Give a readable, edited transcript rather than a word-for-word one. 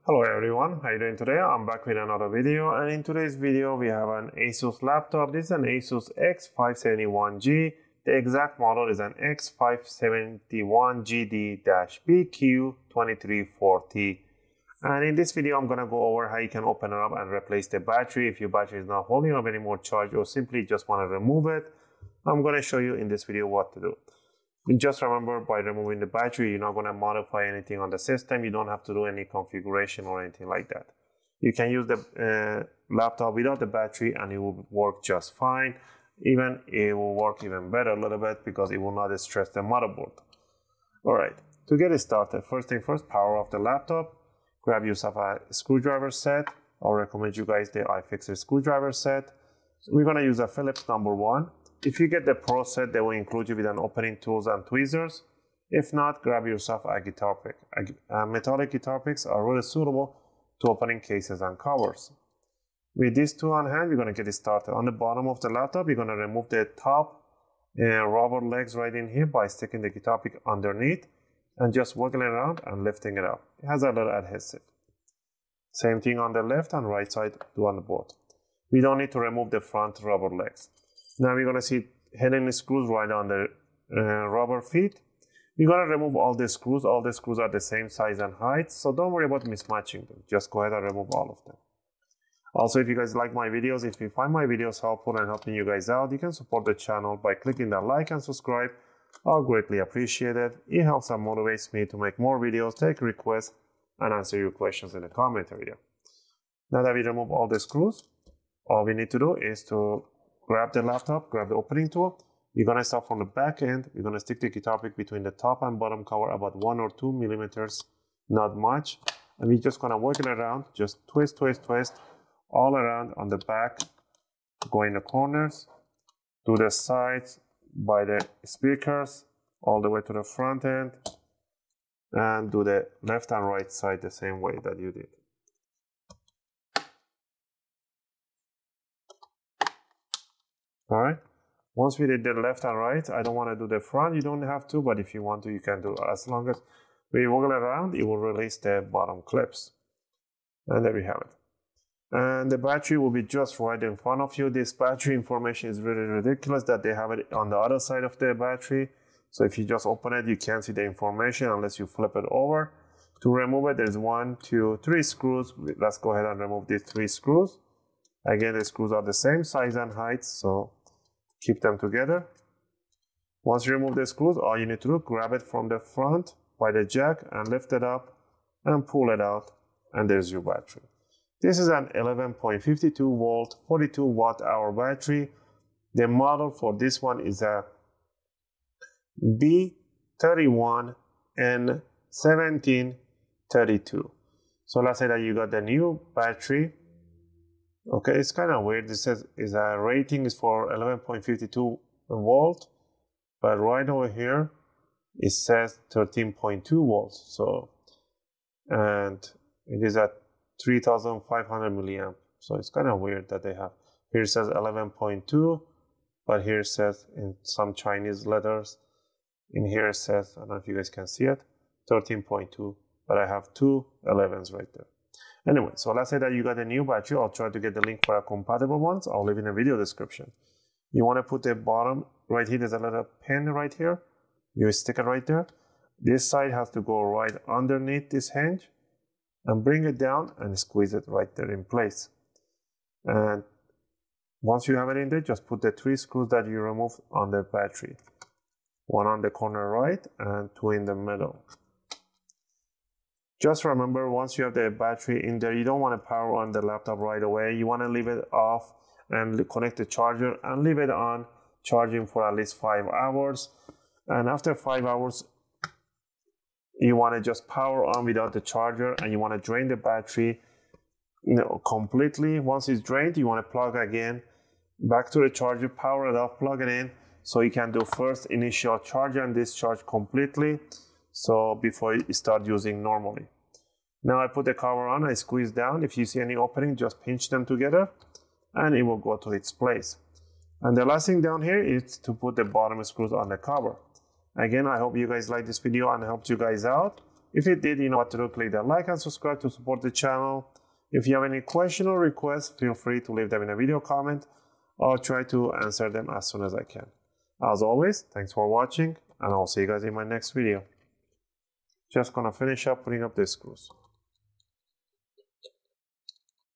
Hello everyone, how are you doing today? I'm back with another video, and in today's video we have an ASUS laptop. This is an ASUS X571G. The exact model is an X571GD-BQ234T. And in this video I'm going to go over how you can open it up and replace the battery if your battery is not holding up any more charge or simply just want to remove it. I'm going to show you in this video what to do. Just remember, by removing the battery, you're not going to modify anything on the system. You don't have to do any configuration or anything like that. You can use the laptop without the battery and it will work just fine. Even it will work even better a little bit because it will not stress the motherboard. Alright, to get it started, first thing first, power off the laptop. Grab yourself a screwdriver set. I'll recommend you guys the UFIXTEK screwdriver set. We're going to use a Phillips #1. If you get the Pro set, they will include you with an opening tools and tweezers. If not, grab yourself a guitar pick. Metallic guitar picks are really suitable to opening cases and covers. With these two on hand, we're going to get it started. On the bottom of the laptop, you're going to remove the top rubber legs right in here by sticking the guitar pick underneath and just wiggling it around and lifting it up. It has a little adhesive. Same thing on the left and right side, do on the board. We don't need to remove the front rubber legs. Now we're going to see hidden screws right on the rubber feet. We're going to remove all the screws. All the screws are the same size and height, so don't worry about mismatching them. Just go ahead and remove all of them. Also, if you guys like my videos, if you find my videos helpful and helping you guys out, you can support the channel by clicking that like and subscribe. I'll greatly appreciate it. It helps and motivates me to make more videos, take requests, and answer your questions in the comment area. Now that we remove all the screws, all we need to do is to grab the laptop, grab the opening tool. You're going to start from the back end. You're going to stick the guitar pick between the top and bottom cover about 1 or 2 millimeters, not much. And we're just going to work it around, just twist, twist, twist, all around on the back, go in the corners, to the sides, by the speakers, all the way to the front end, and do the left and right side the same way that you did. Alright, once we did the left and right, I don't want to do the front, you don't have to, but if you want to, you can do it. As long as we wiggle around, it will release the bottom clips. And there we have it. And the battery will be just right in front of you. This battery information is really ridiculous that they have it on the other side of the battery. So if you just open it, you can't see the information unless you flip it over. To remove it, there's 1, 2, 3 screws. Let's go ahead and remove these 3 screws. Again, the screws are the same size and height, so keep them together. Once you remove the screws, all you need to do, grab it from the front by the jack and lift it up and pull it out, and there's your battery. This is an 11.52 volt, 42 watt hour battery. The model for this one is a B31N1732. So let's say that you got the new battery. Okay, it's kind of weird. This says is a rating is for 11.52 volt, but right over here it says 13.2 volts. So, and it is at 3,500 milliamp. So it's kind of weird that they have here it says 11.2, but here it says in some Chinese letters. In here it says, I don't know if you guys can see it, 13.2, but I have 2 11s right there. Anyway, so let's say that you got a new battery. I'll try to get the link for a compatible ones. I'll leave in the video description. You want to put the bottom right here. There's a little pin right here. You stick it right there. This side has to go right underneath this hinge and bring it down and squeeze it right there in place. And once you have it in there, just put the 3 screws that you removed on the battery. 1 on the corner right and 2 in the middle. Just remember, once you have the battery in there, you don't want to power on the laptop right away. You want to leave it off and connect the charger and leave it on charging for at least 5 hours. And after 5 hours, you want to just power on without the charger and you want to drain the battery completely. Once it's drained, you want to plug again back to the charger, power it off, plug it in, so you can do first initial charge and discharge completely. So before you start using normally. Now I put the cover on, I squeeze down. If you see any opening, just pinch them together and it will go to its place. And the last thing down here is to put the bottom screws on the cover. Again, I hope you guys like this video and helped you guys out. If it did, you know what to do. Click that like and subscribe to support the channel. If you have any question or requests, feel free to leave them in a video comment. I'll try to answer them as soon as I can. As always, thanks for watching, and I'll see you guys in my next video. Just gonna finish up putting up these screws.